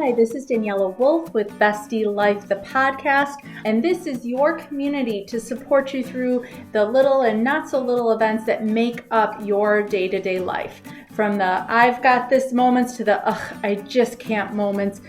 Hi, this is Daniela Wolf with Bestie Life, the podcast, and this is your community to support you through the little and not so little events that make up your day-to-day life. From the I've got this moments to the I just can't moments.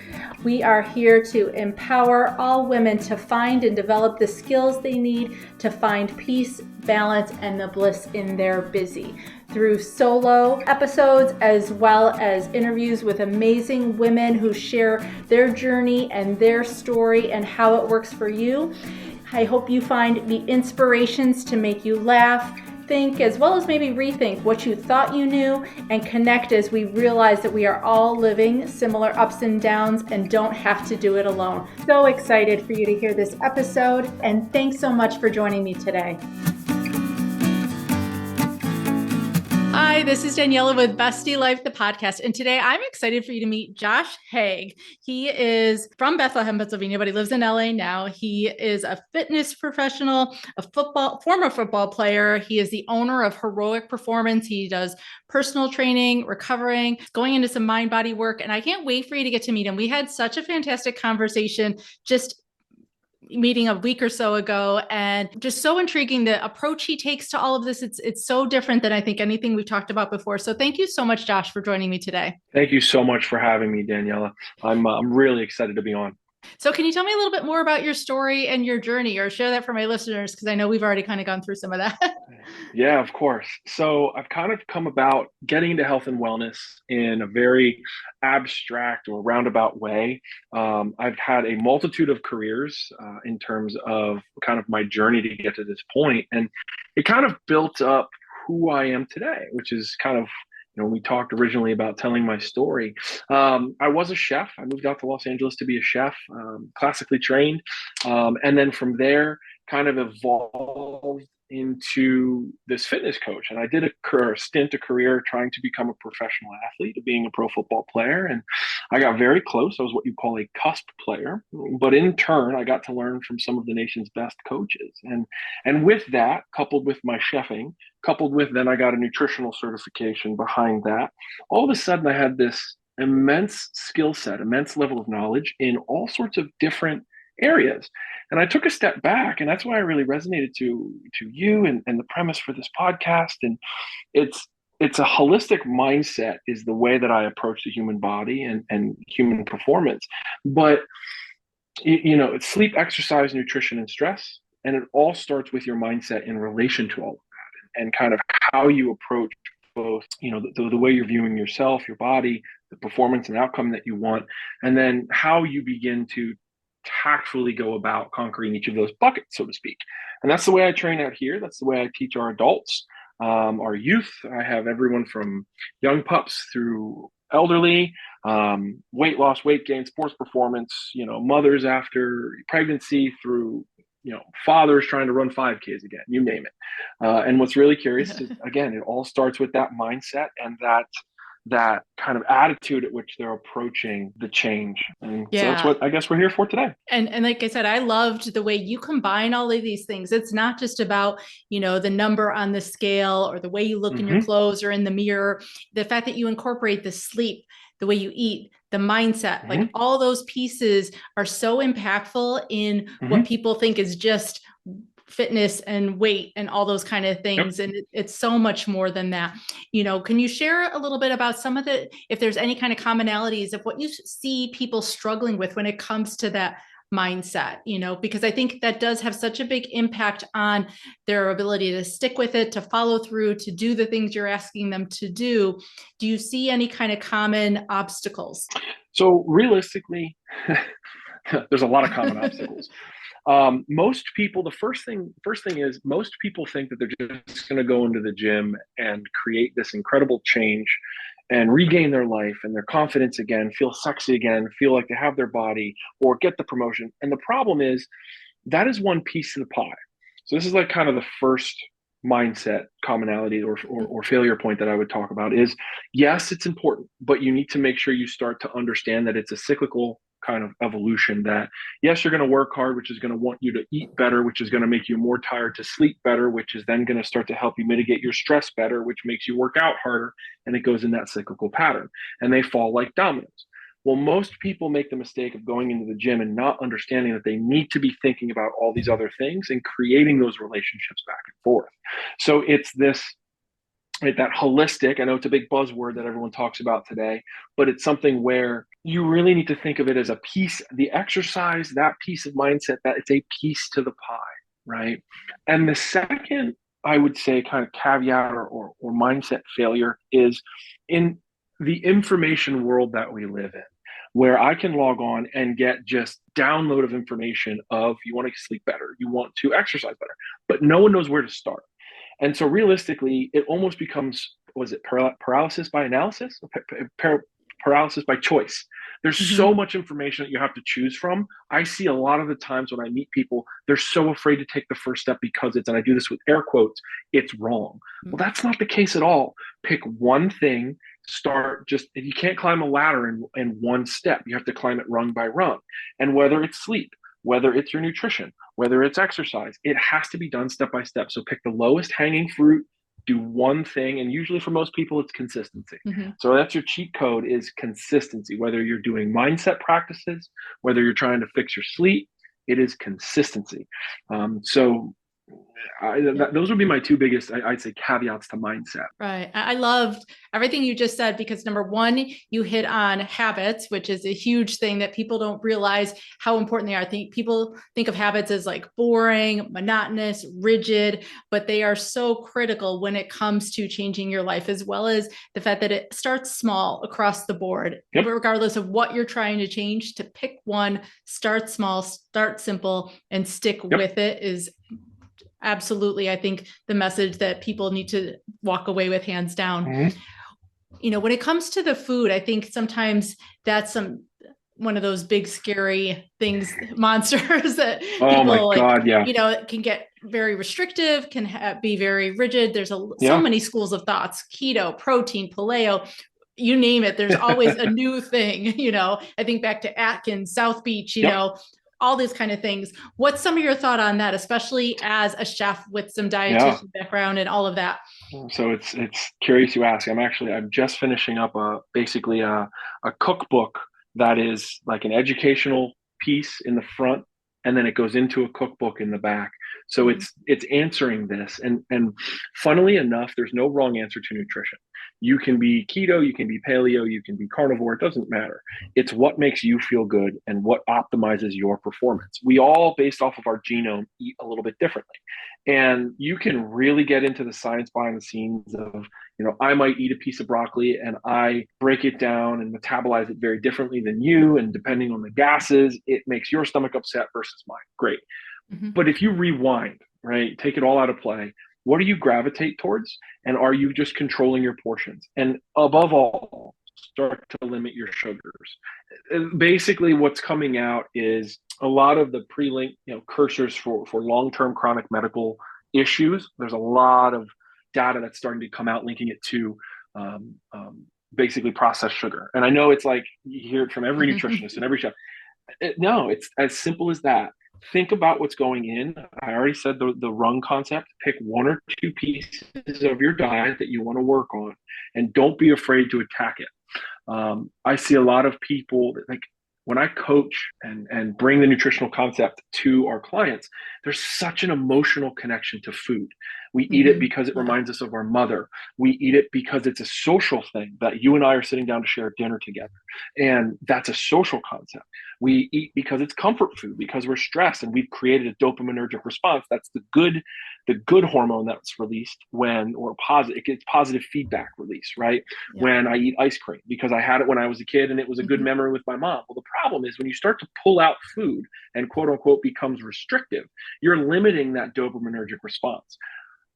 We are here to empower all women to find and develop the skills they need to find peace, balance, and the bliss in their busy. Through solo episodes as well as interviews with amazing women who share their journey and their story and how it works for you. I hope you find the inspirations to make you laugh, think, as well as maybe rethink what you thought you knew, and connect as we realize that we are all living similar ups and downs and don't have to do it alone. So excited for you to hear this episode, and thanks so much for joining me today. Hi, this is Daniela with Bestie Life, the podcast. And today I'm excited for you to meet Josh Haag. He is from Bethlehem, Pennsylvania, but he lives in LA now. He is a fitness professional, former football player. He is the owner of Heroic Performance. He does personal training, recovering, going into some mind body work. And I can't wait for you to get to meet him. We had such a fantastic conversation just meeting a week or so ago, and just so intriguing. The approach he takes to all of this, it's so different than I think anything we've talked about before. So thank you so much, Josh, for joining me today. Thank you so much for having me, Daniela. I'm really excited to be on. So can you tell me a little bit more about your story and your journey, or share that for my listeners? Because I know we've already kind of gone through some of that. Yeah, of course. So I've kind of come about getting into health and wellness in a very abstract or roundabout way. I've had a multitude of careers in terms of kind of my journey to get to this point, and it kind of built up who I am today, which is kind of, we talked originally about telling my story. I was a chef. I moved out to Los Angeles to be a chef, classically trained. And then from there, kind of evolved into this fitness coach. And I did a career trying to become a professional athlete, being a pro football player. And I got very close. I was what you call a cusp player. But in turn, I got to learn from some of the nation's best coaches. And with that, coupled with my chefing, coupled with then I got a nutritional certification behind that, all of a sudden I had this immense skill set, immense level of knowledge in all sorts of different areas. And I took a step back, and that's why I really resonated to you and the premise for this podcast. And it's a holistic mindset is the way that I approach the human body and human performance. But it's sleep, exercise, nutrition, and stress. And it all starts with your mindset in relation to all of that, and kind of how you approach both, the way you're viewing yourself, your body, the performance and outcome that you want, and then how you begin to tactfully go about conquering each of those buckets, so to speak. And that's the way I train out here. That's the way I teach our adults, our youth. I have everyone from young pups through elderly, weight loss, weight gain, sports performance, mothers after pregnancy, through fathers trying to run 5Ks again, you name it. And what's really curious is, again, it all starts with that mindset and that kind of attitude at which they're approaching the change. And so that's what I guess we're here for today. And like I said, I loved the way you combine all of these things. It's not just about, the number on the scale or the way you look in your clothes or in the mirror. The fact that you incorporate the sleep, the way you eat, the mindset, like all those pieces are so impactful in what people think is just fitness and weight and all those kind of things. Yep. And it's so much more than that. Can you share a little bit about some of if there's any kind of commonalities of what you see people struggling with when it comes to that mindset, because I think that does have such a big impact on their ability to stick with it, to follow through, to do the things you're asking them to do. Do you see any kind of common obstacles? So realistically, there's a lot of common obstacles. Most people, the first thing is, most people think that they're just going to go into the gym and create this incredible change and regain their life and their confidence again, feel sexy again, feel like they have their body, or get the promotion. And the problem is that is one piece of the pie. So this is like kind of the first mindset commonality or failure point that I would talk about is, yes, it's important, but you need to make sure you start to understand that it's a cyclical kind of evolution. That yes, you're going to work hard, which is going to want you to eat better, which is going to make you more tired to sleep better, which is then going to start to help you mitigate your stress better, which makes you work out harder. And it goes in that cyclical pattern, and they fall like dominoes. Well, most people make the mistake of going into the gym and not understanding that they need to be thinking about all these other things and creating those relationships back and forth. So it's this, right, that holistic, I know it's a big buzzword that everyone talks about today, but it's something where you really need to think of it as a piece, the exercise, that piece of mindset, that it's a piece to the pie, right? And the second, I would say, kind of caveat or mindset failure is in the information world that we live in, where I can log on and get just download of information of you want to sleep better, you want to exercise better, but no one knows where to start. And so realistically, it almost becomes, was it paralysis by analysis? Paralysis by choice. There's Mm-hmm. so much information that you have to choose from. I see a lot of the times when I meet people, they're so afraid to take the first step because it's, and I do this with air quotes, it's wrong. Well, that's not the case at all. Pick one thing, start just, you can't climb a ladder in one step. You have to climb it rung by rung. And whether it's sleep, whether it's your nutrition, whether it's exercise, it has to be done step by step. So pick the lowest hanging fruit, do one thing. And usually for most people, it's consistency. Mm-hmm. So that's your cheat code, is consistency. Whether you're doing mindset practices, whether you're trying to fix your sleep, it is consistency. So those would be my two biggest, I'd say, caveats to mindset. Right. I loved everything you just said, because number one, you hit on habits, which is a huge thing that people don't realize how important they are. I think people think of habits as like boring, monotonous, rigid, but they are so critical when it comes to changing your life, as well as the fact that it starts small across the board, Yep. regardless of what you're trying to change. To pick one, start small, start simple, and stick with it is absolutely, I think, the message that people need to walk away with, hands down. Mm-hmm. When it comes to the food, I think sometimes that's one of those big scary things, monsters that people God, yeah. can get very restrictive, can be very rigid. There's so Yeah. many schools of thoughts: keto, protein, paleo, you name it. There's always a new thing. I think back to Atkins, South Beach, all these kind of things. What's some of your thought on that, especially as a chef with some dietitian background and all of that? So it's curious you ask. I'm just finishing up basically a cookbook that is like an educational piece in the front, and then it goes into a cookbook in the back. So it's answering this, and funnily enough, there's no wrong answer to nutrition. You can be keto, you can be paleo, you can be carnivore, it doesn't matter. It's what makes you feel good and what optimizes your performance. We all, based off of our genome, eat a little bit differently. And you can really get into the science behind the scenes of, I might eat a piece of broccoli and I break it down and metabolize it very differently than you. And depending on the gases, it makes your stomach upset versus mine. Great. Mm-hmm. But if you rewind, right, take it all out of play, what do you gravitate towards? And are you just controlling your portions? And above all, start to limit your sugars. Basically, what's coming out is a lot of the pre-linked, cursors for long-term chronic medical issues. There's a lot of data that's starting to come out linking it to basically processed sugar. And I know it's like you hear it from every nutritionist and every chef. No, it's as simple as that. Think about what's going in. I already said the rung concept. Pick one or two pieces of your diet that you want to work on, and don't be afraid to attack it. I see a lot of people that, like, when I coach and bring the nutritional concept to our clients, there's such an emotional connection to food. We eat it because it reminds us of our mother. We eat it because it's a social thing that you and I are sitting down to share dinner together. And that's a social concept. We eat because it's comfort food, because we're stressed and we've created a dopaminergic response. That's the good hormone that's released it gets positive feedback release, right? Yeah. When I eat ice cream, because I had it when I was a kid and it was a good memory with my mom. Well, the problem is when you start to pull out food and quote unquote becomes restrictive, you're limiting that dopaminergic response.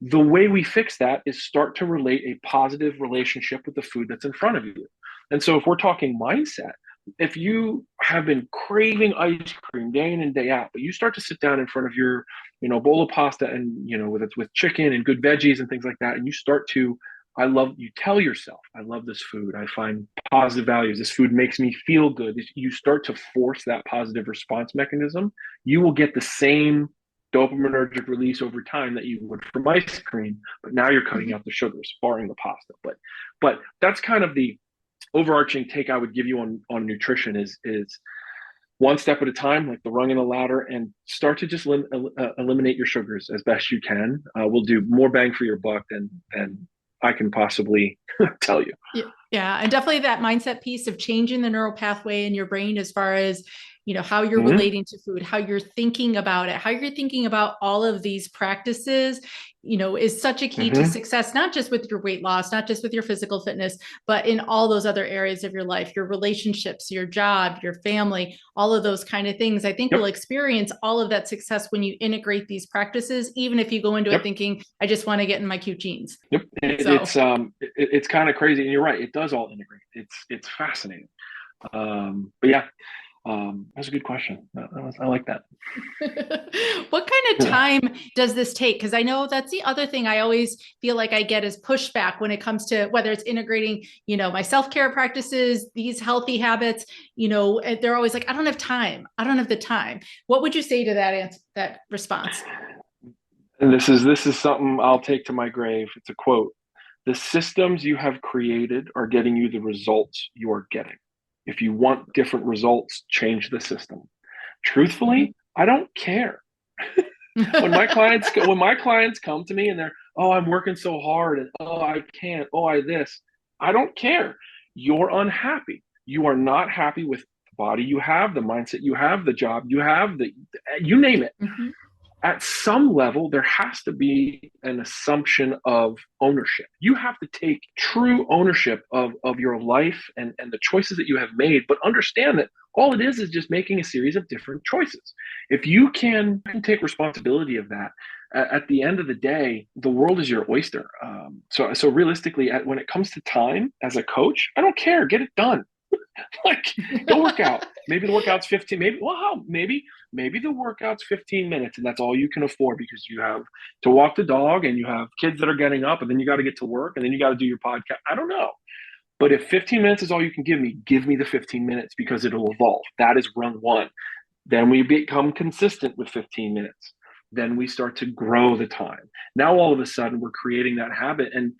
The way we fix that is start to relate a positive relationship with the food that's in front of you. And so if we're talking mindset, if you have been craving ice cream day in and day out, but you start to sit down in front of your, bowl of pasta and, with chicken and good veggies and things like that, and you start to, you tell yourself, I love this food. I find positive values. This food makes me feel good. You start to force that positive response mechanism. You will get the same dopaminergic release over time that you would from ice cream, but now you're cutting out the sugars, barring the pasta. But that's kind of the overarching take I would give you on nutrition is one step at a time, like the rung in the ladder, and start to just eliminate your sugars as best you can. Will do more bang for your buck than I can possibly tell you. Yeah. And definitely that mindset piece of changing the neural pathway in your brain as far as, how you're Mm-hmm. relating to food, how you're thinking about it, how you're thinking about all of these practices, is such a key to success, not just with your weight loss, not just with your physical fitness, but in all those other areas of your life, your relationships, your job, your family, all of those kind of things. I think we'll experience all of that success when you integrate these practices, even if you go into it thinking, I just want to get in my cute jeans. It's kind of crazy. And you're right. It does all integrate. It's fascinating. But yeah, that's a good question. I like that. What kind of time does this take? Because I know that's the other thing I always feel like I get is pushback when it comes to whether it's integrating, my self-care practices, these healthy habits, they're always like, I don't have time. I don't have the time. What would you say to that response? And this is something I'll take to my grave. It's a quote. The systems you have created are getting you the results you are getting. If you want different results, change the system. Truthfully, I don't care. when my clients come to me and they're, oh, I'm working so hard, and oh, I can't, oh, I don't care. You're unhappy. You are not happy with the body you have, the mindset you have, the job you have, you name it. At some level, there has to be an assumption of ownership. You have to take true ownership of your life and the choices that you have made, but understand that all it is just making a series of different choices. If you can take responsibility of that, at the end of the day, the world is your oyster. So realistically, when it comes to time as a coach, I don't care. Get it done. Like, go work out. Maybe the workout's 15. Maybe the workout's 15 minutes, and that's all you can afford because you have to walk the dog and you have kids that are getting up, and then you got to get to work, and then you got to do your podcast. I don't know. But if 15 minutes is all you can give me the 15 minutes because it'll evolve. That is run one. Then we become consistent with 15 minutes. Then we start to grow the time. Now, all of a sudden, we're creating that habit. And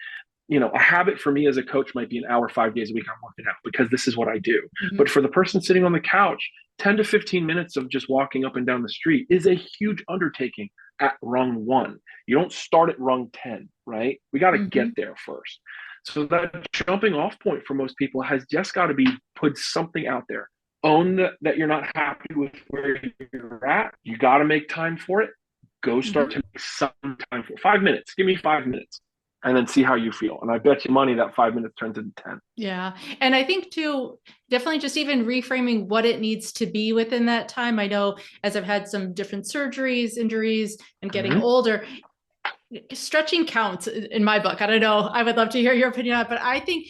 a habit for me as a coach might be an hour, 5 days a week I'm working out because this is what I do. But for the person sitting on the couch, 10 to 15 minutes of just walking up and down the street is a huge undertaking at rung one. You don't start at rung 10, right? We got to get there first. So that jumping off point for most people has just got to be put something out there. Own that you're not happy with where you're at. You got to make time for it. Go start to make some time for 5 minutes. Give me 5 minutes. And then see how you feel. And I bet you money that 5 minutes turns into 10. Yeah. And I think too, definitely just even reframing what it needs to be within that time. I know as I've had some different surgeries, injuries, and getting older, stretching counts in my book. I don't know. I would love to hear your opinion on it, but I think,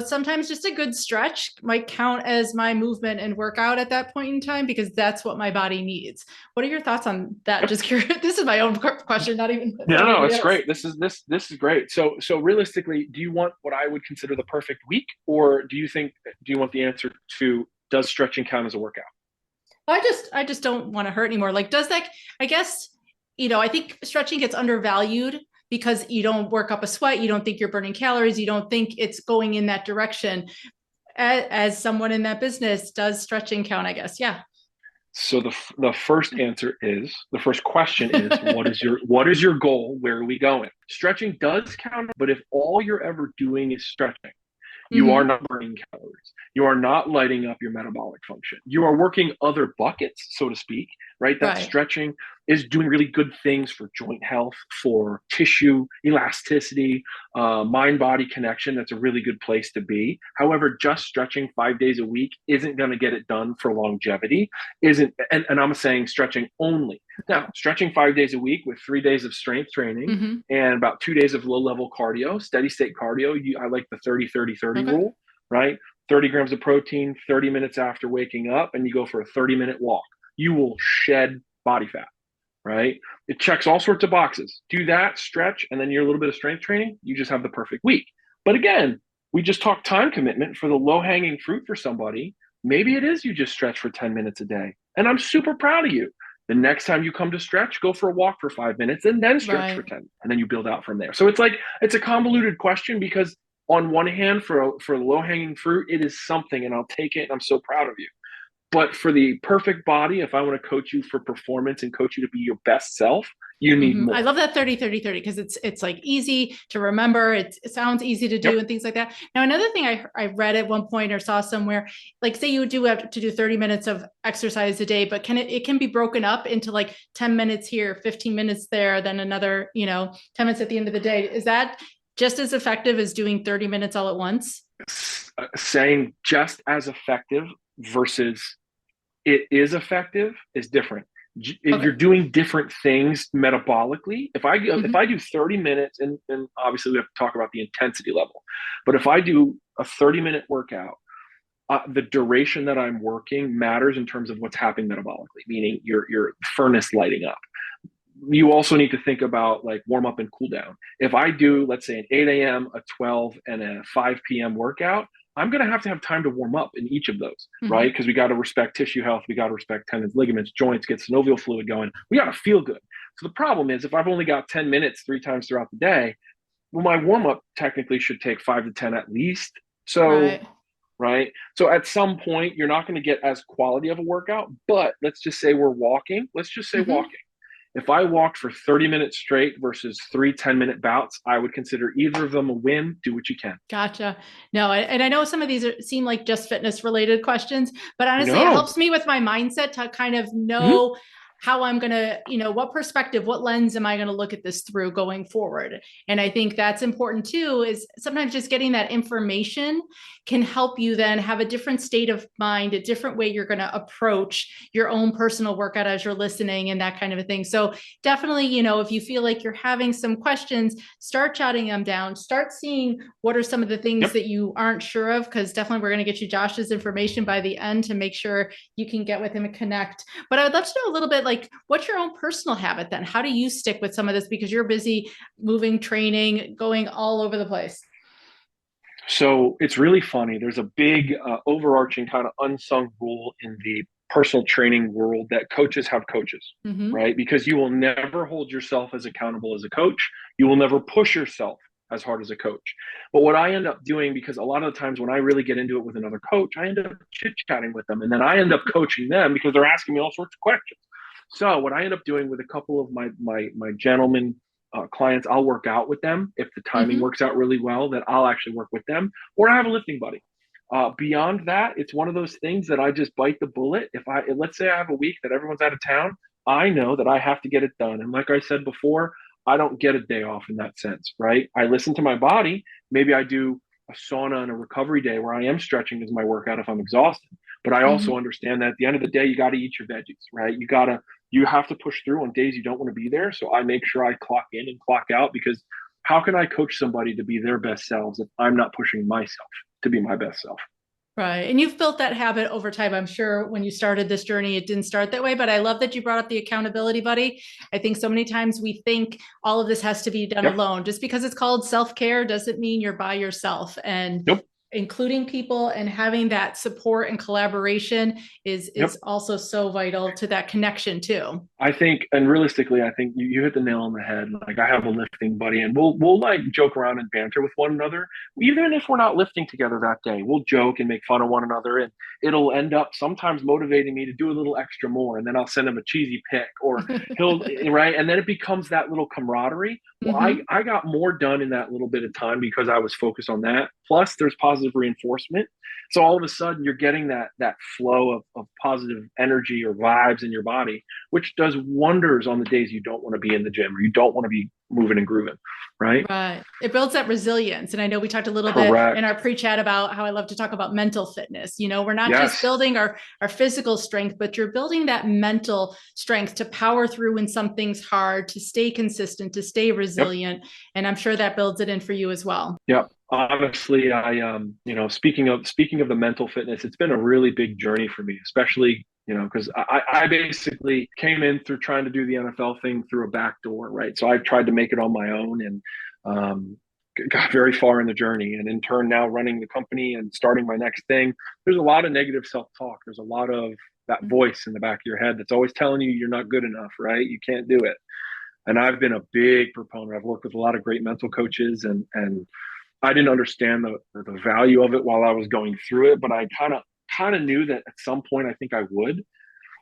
sometimes just a good stretch might count as my movement and workout at that point in time, because that's what my body needs. What are your thoughts on that? Just curious. This is my own question, not even. No, it's great. This is great. So realistically, do you want what I would consider the perfect week, or do you want the answer to, does stretching count as a workout? I just don't want to hurt anymore. Like, does that, I guess, I think stretching gets undervalued because you don't work up a sweat. You don't think you're burning calories. You don't think it's going in that direction. As someone in that business, does stretching count, I guess? Yeah. So the first question is, what is your goal? Where are we going? Stretching does count, but if all you're ever doing is stretching, you are not burning calories. You are not lighting up your metabolic function. You are working other buckets, so to speak, right? That stretching is doing really good things for joint health, for tissue elasticity, mind-body connection. That's a really good place to be. However, just stretching 5 days a week isn't going to get it done for longevity. And I'm saying stretching only. Now, stretching 5 days a week with 3 days of strength training and about 2 days of low-level cardio, steady state cardio. I like the 30-30-30 rule, right? 30 grams of protein, 30 minutes after waking up, and you go for a 30-minute walk. You will shed body fat, right? It checks all sorts of boxes. Do that, stretch, and then you're a little bit of strength training. You just have the perfect week. But again, we just talked time commitment for the low-hanging fruit for somebody. Maybe it is you just stretch for 10 minutes a day. And I'm super proud of you. The next time you come to stretch, go for a walk for 5 minutes and then stretch for 10. And then you build out from there. So it's a convoluted question because on one hand, for low hanging fruit, it is something, and I'll take it, and I'm so proud of you. But for the perfect body, if I want to coach you for performance and coach you to be your best self, you need I more. love that 30-30-30 because it's like easy to remember. It sounds easy to do Yep. and things like that. Now, another thing I read at one point or saw somewhere, like say you do have to do 30 minutes of exercise a day, but it can be broken up into like 10 minutes here, 15 minutes there, then another, 10 minutes at the end of the day. Is that just as effective as doing 30 minutes all at once? Saying just as effective versus it is effective is different. Okay. You're doing different things metabolically. If I Mm-hmm. do 30 minutes, and obviously we have to talk about the intensity level, but if I do a 30-minute workout, the duration that I'm working matters in terms of what's happening metabolically, meaning your furnace lighting up. You also need to think about like warm up and cool down. If I do, let's say, an 8 a.m., a 12, and a 5 p.m. workout, I'm going to have time to warm up in each of those, right? Because we got to respect tissue health. We got to respect tendons, ligaments, joints, get synovial fluid going. We got to feel good. So the problem is if I've only got 10 minutes 3 times throughout the day, well, my warm up technically should take 5 to 10 at least. So, Right. So at some point, you're not going to get as quality of a workout, but let's just say we're walking. Let's just say Mm-hmm. walking. If I walked for 30 minutes straight versus 3 10-minute bouts, I would consider either of them a win. Do what you can. Gotcha. No, and I know some of these seem like just fitness related questions, but honestly, it No. helps me with my mindset to kind of Mm-hmm. know how I'm going to, what perspective, what lens am I going to look at this through going forward? And I think that's important too, is sometimes just getting that information can help you then have a different state of mind, a different way you're going to approach your own personal workout as you're listening and that kind of a thing. So definitely, if you feel like you're having some questions, start jotting them down, start seeing what are some of the things Yep. that you aren't sure of, because definitely we're going to get you Josh's information by the end to make sure you can get with him and connect. But I would love to know a little bit like what's your own personal habit then? How do you stick with some of this because you're busy moving, training, going all over the place? So it's really funny. There's a big overarching kind of unsung rule in the personal training world that coaches have coaches, Mm-hmm. right? Because you will never hold yourself as accountable as a coach. You will never push yourself as hard as a coach. But what I end up doing, because a lot of the times when I really get into it with another coach, I end up chit chatting with them and then I end up coaching them because they're asking me all sorts of questions. So what I end up doing with a couple of my gentlemen clients, I'll work out with them. If the timing Mm-hmm. works out really well, that I'll actually work with them, or I have a lifting buddy. Beyond that, it's one of those things that I just bite the bullet. Let's say I have a week that everyone's out of town, I know that I have to get it done. And like I said before, I don't get a day off in that sense, right? I listen to my body. Maybe I do a sauna and a recovery day where I am stretching as my workout if I'm exhausted. But I also Mm-hmm. understand that at the end of the day, you got to eat your veggies, right? You have to push through on days you don't want to be there. So I make sure I clock in and clock out because how can I coach somebody to be their best selves if I'm not pushing myself to be my best self? Right. And you've built that habit over time. I'm sure when you started this journey, it didn't start that way, but I love that you brought up the accountability buddy. I think so many times we think all of this has to be done Yep. alone. Just because it's called self-care doesn't mean you're by yourself. And Nope. including people and having that support and collaboration Yep. is also so vital to that connection too. I think, and realistically, I think you hit the nail on the head. Like I have a lifting buddy, and we'll like joke around and banter with one another, even if we're not lifting together that day. We'll joke and make fun of one another, and it'll end up sometimes motivating me to do a little extra more. And then I'll send him a cheesy pic, or he'll right, and then it becomes that little camaraderie. Well, Mm-hmm. I got more done in that little bit of time because I was focused on that. Plus, there's positive reinforcement. So all of a sudden, you're getting that flow of positive energy or vibes in your body, which does wonders on the days you don't want to be in the gym or you don't want to be moving and grooving, right? Right. It builds that resilience. And I know we talked a little bit in Correct. our pre-chat about how I love to talk about mental fitness. We're not just Yes. building our physical strength, but you're building that mental strength to power through when something's hard, to stay consistent, to stay Yep. resilient. And I'm sure that builds it in for you as well. Yep. Honestly, speaking of the mental fitness, it's been a really big journey for me, especially because I basically came in through trying to do the NFL thing through a back door, right? So I tried to make it on my own and um, got very far in the journey, and in turn now running the company and starting my next thing. There's a lot of negative self-talk. There's a lot of that voice in the back of your head that's always telling you you're not good enough, right? You can't do it. And I've been a big proponent. I've worked with a lot of great mental coaches and I didn't understand the value of it while I was going through it, but I kind of knew that at some point I think I would.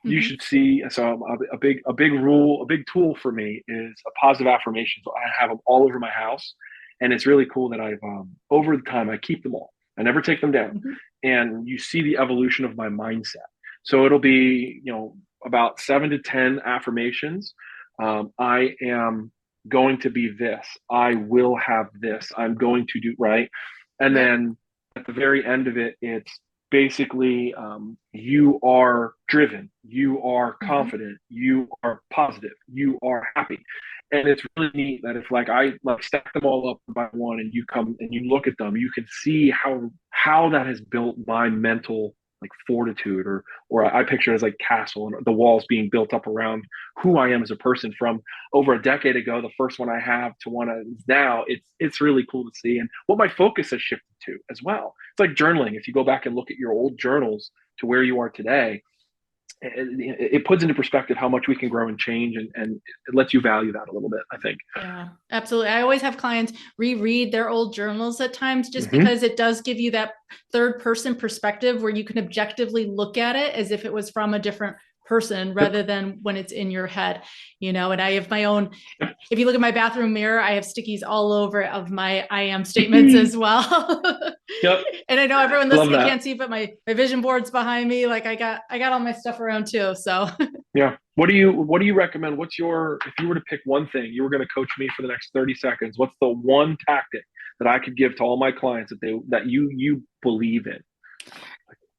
You Mm-hmm. should see. So a big rule, a big tool for me is a positive affirmation. So I have them all over my house, and it's really cool that I've over the time I keep them all. I never take them down, Mm-hmm. and you see the evolution of my mindset. So it'll be about 7 to 10 affirmations. I am going to be this. I will have this. I'm going to do right, and Yep. then at the very end of it, it's basically you are driven, you are Mm-hmm. confident, you are positive, you are happy. And it's really neat that if I stack them all up by one and you come and you look at them, you can see how that has built my mental fortitude, or I picture it as like castle and the walls being built up around who I am as a person from over a decade ago, the first one I have, to one is now. It's really cool to see, and what my focus has shifted to as well. It's like journaling. If you go back and look at your old journals to where you are today, it puts into perspective how much we can grow and change, and it lets you value that a little bit, I think. Yeah, absolutely. I always have clients reread their old journals at times just Mm-hmm. because it does give you that third person perspective where you can objectively look at it as if it was from a different person Yep. rather than when it's in your head, and I have my own. Yep. If you look at my bathroom mirror, I have stickies all over of my I am statements as well. Yep. And I know everyone Love listening that. can't see, but my vision board's behind me. Like I got all my stuff around too. So Yeah. What do you recommend? What's your, if you were to pick one thing, you were going to coach me for the next 30 seconds, what's the one tactic that I could give to all my clients that you believe in?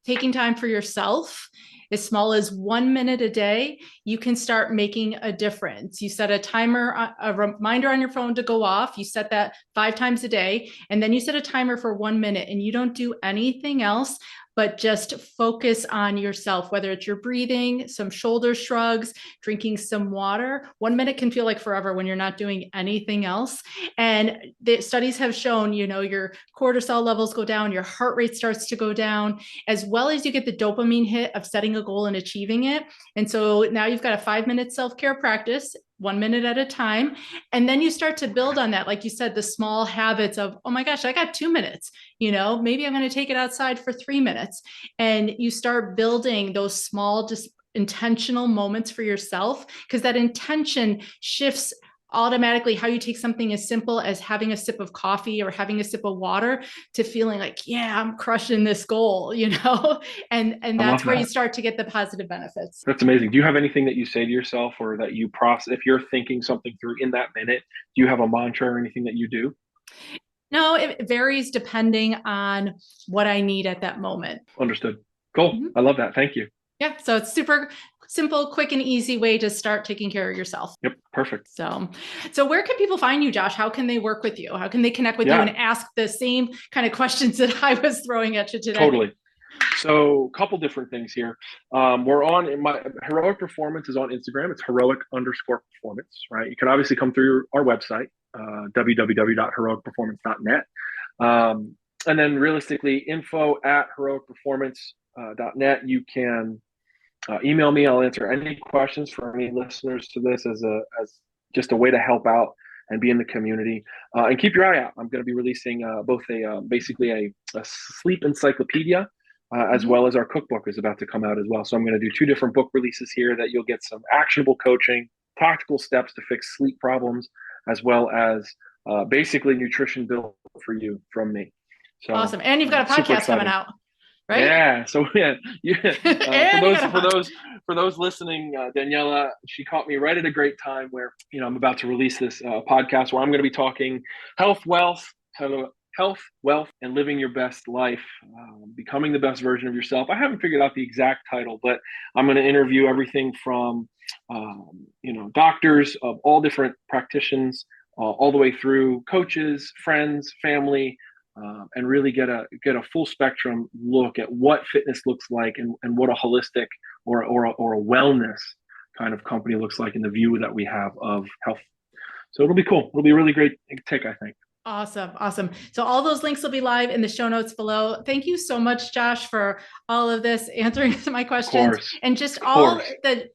taking time for yourself, as small as 1 minute a day, you can start making a difference. You set a timer, a reminder on your phone to go off. You set that 5 times a day, and then you set a timer for 1 minute, and you don't do anything else but just focus on yourself, whether it's your breathing, some shoulder shrugs, drinking some water. 1 minute can feel like forever when you're not doing anything else. And the studies have shown, your cortisol levels go down, your heart rate starts to go down, as well as you get the dopamine hit of setting a goal and achieving it. And so now you've got a 5 minute self-care practice, 1 minute at a time. And then you start to build on that. Like you said, the small habits of, oh my gosh, I got 2 minutes, maybe I'm going to take it outside for 3 minutes. And you start building those small, just intentional moments for yourself, because that intention shifts automatically how you take something as simple as having a sip of coffee or having a sip of water to feeling like, yeah, I'm crushing this goal, and I love that's where you that. start to get the positive benefits. That's amazing. Do you have anything that you say to yourself, or that you process if you're thinking something through in that minute? Do you have a mantra or anything that you do? No, it varies depending on what I need at that moment. Understood. Cool. Mhm. I love that. Thank you. Yeah, so it's super simple, quick, and easy way to start taking care of yourself. Yep. Perfect. So where can people find you, Josh? How can they work with you? How can they connect with you Yeah, and ask the same kind of questions that I was throwing at you today? totally. So, a couple different things here. We're on in my heroic performance is on Instagram. It's heroic_performance, right? You can obviously come through our website, www.heroicperformance.net. And then realistically, info@heroicperformance.net. You can email me. I'll answer any questions for any listeners to this as just a way to help out and be in the community. And keep your eye out. I'm going to be releasing both basically a sleep encyclopedia, as Mhm. well as our cookbook is about to come out as well. So I'm going to do two different book releases here that you'll get some actionable coaching, practical steps to fix sleep problems, as well as basically nutrition built for you from me. So Awesome. And you've got a super podcast coming exciting. out, right? Yeah. So yeah. For And you those got a podcast. listening, Daniela, she caught me right at a great time where I'm about to release this podcast where I'm going to be talking health, wealth, and living your best life, becoming the best version of yourself. I haven't figured out the exact title, but I'm going to interview everything from doctors of all different practitioners, all the way through coaches, friends, family, and really get a full spectrum look at what fitness looks like, and what a holistic or a wellness kind of company looks like in the view that we have of health. So it'll be cool. It'll be a really great take, I think. Awesome. Awesome. So all those links will be live in the show notes below. Thank you so much, Josh, for all of this, answering my Of questions, course. and just Of all course. the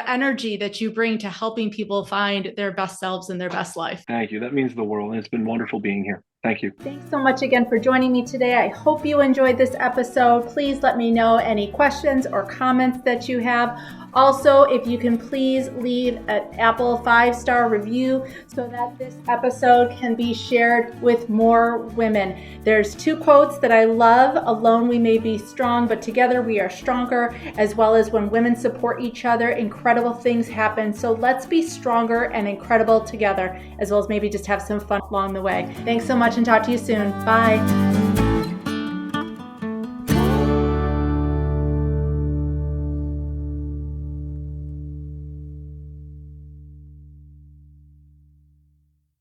energy that you bring to helping people find their best selves and their best life. Thank you. That means the world. And it's been wonderful being here. Thank you. Thanks so much again for joining me today. I hope you enjoyed this episode. Please let me know any questions or comments that you have. Also, if you can please leave an Apple 5-star review so that this episode can be shared with more women. There's 2 quotes that I love. Alone we may be strong, but together we are stronger, as well as when women support each other, incredible things happen. So let's be stronger and incredible together, as well as maybe just have some fun along the way. Thanks so much and talk to you soon. Bye.